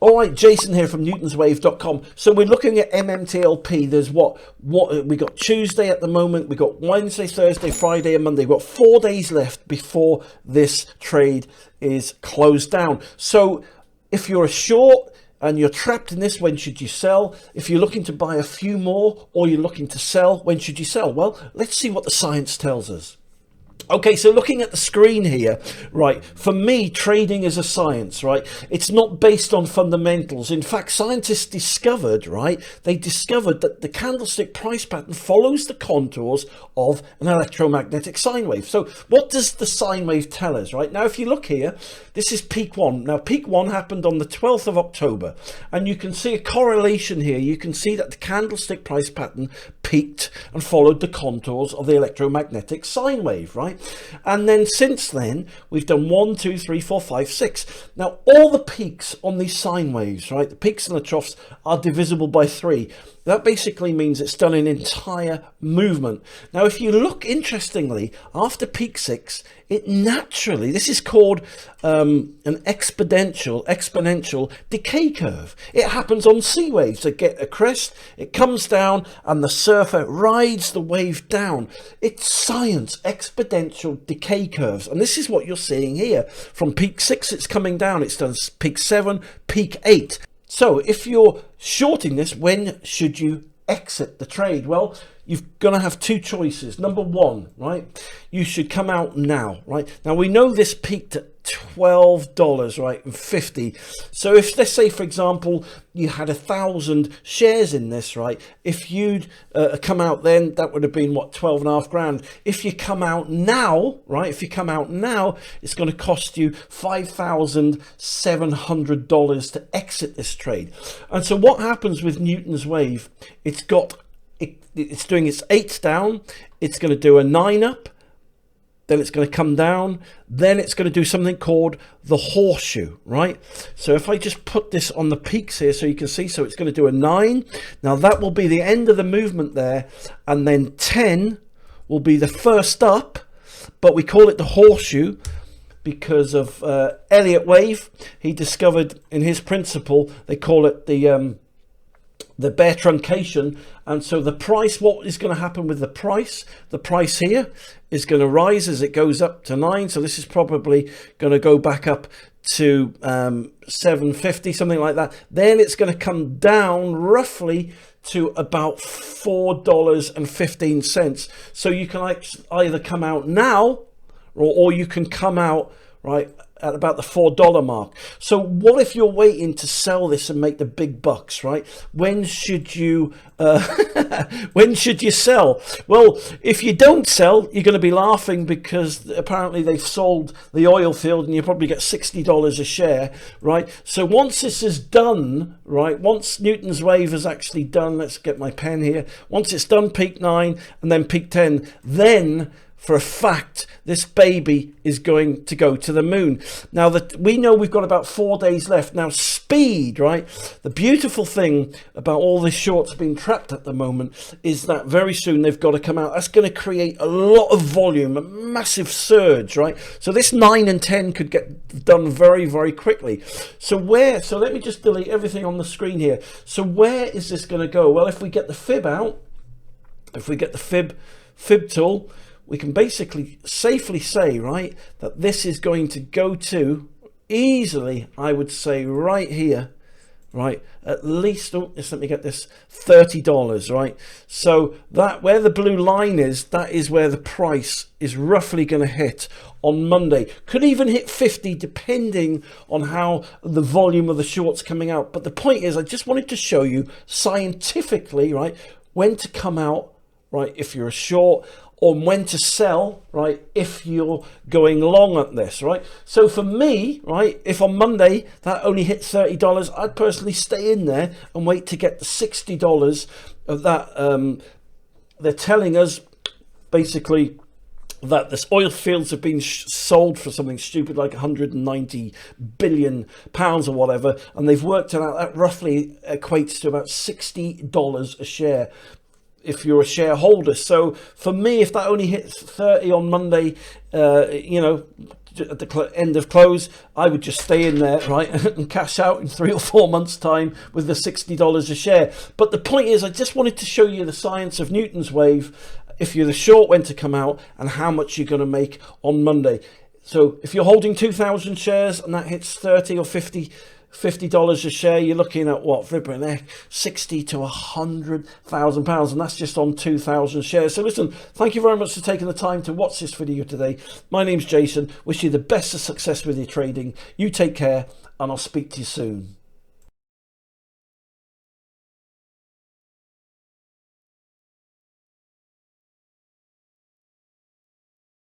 All right, Jason here from newtonswave.com. So we're looking at MMTLP. There's what we got Tuesday at the moment. We got Wednesday, Thursday, Friday, and Monday. We've got 4 days left before this trade is closed down. So if you're a short and you're trapped in this, when should you sell? If you're looking to buy a few more or you're looking to sell, when should you sell? Well, let's see what the science tells us. Okay, so looking at the screen here, right, for me, trading is a science, right? It's not based on fundamentals. In fact, scientists discovered, right, they discovered that the candlestick price pattern follows the contours of an electromagnetic sine wave. So what does the sine wave tell us, right? Now, if you look here, this is peak one. Now, peak one happened on the 12th of October, and you can see a correlation here. You can see that the candlestick price pattern peaked and followed the contours of the electromagnetic sine wave, right? And then since then, we've done 1, 2, 3, 4, 5, 6. Now, all the peaks on these sine waves, right, the peaks and the troughs are divisible by 3. That basically means it's done an entire movement. Now, if you look, interestingly, after peak 6, it naturally, this is called an exponential decay curve. It happens on sea waves. They get a crest, it comes down, and the surfer rides the wave down. It's science, exponential decay curves. And this is what you're seeing here. From peak 6, it's coming down. It's done peak 7, peak 8. So if you're shorting this, when should you exit the trade? Well, you're going to have two choices. Number one, right, you should come out now, right? Now, we know this peaked at $12, right, and 50. So if, let's say, for example, you had 1,000 shares in this, right, if you'd come out then, that would have been, what, 12.5 grand. If you come out now, right, if you come out now, it's going to cost you $5,700 to exit this trade. And so what happens with Newton's wave, it's doing its 8 down, it's going to do a 9 up, then it's going to come down, then it's going to do something called the horseshoe, right? So if I just put this on the peaks here so you can see, so it's going to do a 9. Now that will be the end of the movement there, and then 10 will be the first up, but we call it the horseshoe because of Elliott wave. He discovered in his principle, they call it the bear truncation. And so the price, what is going to happen with the price? The price here is going to rise as it goes up to 9. So this is probably going to go back up to 750, something like that. Then it's going to come down roughly to about $4.15. So you can either come out now, or you can come out, right, at about the $4 mark. So what if you're waiting to sell this and make the big bucks, right? When should you when should you sell? Well, if you don't sell, you're going to be laughing because apparently they've sold the oil field and you probably get $60 a share, right? So once this is done, right, once Newton's wave is actually done, let's get my pen here, once it's done peak 9 and then peak 10, then for a fact, this baby is going to go to the moon. Now that we know we've got about 4 days left. Now speed, right? The beautiful thing about all this shorts being trapped at the moment is that very soon they've got to come out. That's going to create a lot of volume, a massive surge, right? So this 9 and 10 could get done very, very quickly. So let me just delete everything on the screen here. So where is this going to go? Well, if we get the fib out, if we get the fib tool, we can basically safely say, right, that this is going to go to easily, I would say, right here, right, at least, oh, let me get this, $30, right? So that where the blue line is, that is where the price is roughly going to hit on Monday. Could even hit 50 depending on how the volume of the shorts coming out. But the point is, I just wanted to show you scientifically, right, when to come out, right, if you're a short, or when to sell, right, if you're going long at this, right? So for me, right, if on Monday that only hit $30, I'd personally stay in there and wait to get the $60 of that. They're telling us basically that this oil fields have been sold for something stupid like 190 billion pounds or whatever, and they've worked it out. That roughly equates to about $60 a share if you're a shareholder. So for me, if that only hits 30 on Monday, you know, at the end of close, I would just stay in there, right, and cash out in 3 or 4 months' time with the $60 a share. But the point is, I just wanted to show you the science of Newton's wave, if you're the short, when to come out, and how much you're going to make on Monday. So if you're holding 2,000 shares and that hits 30 or 50 $50 a share, you're looking at what, flipping heck, 60 to 100,000 pounds, and that's just on 2,000 shares. So listen, thank you very much for taking the time to watch this video today. My name's Jason. Wish you the best of success with your trading. You take care, and I'll speak to you soon.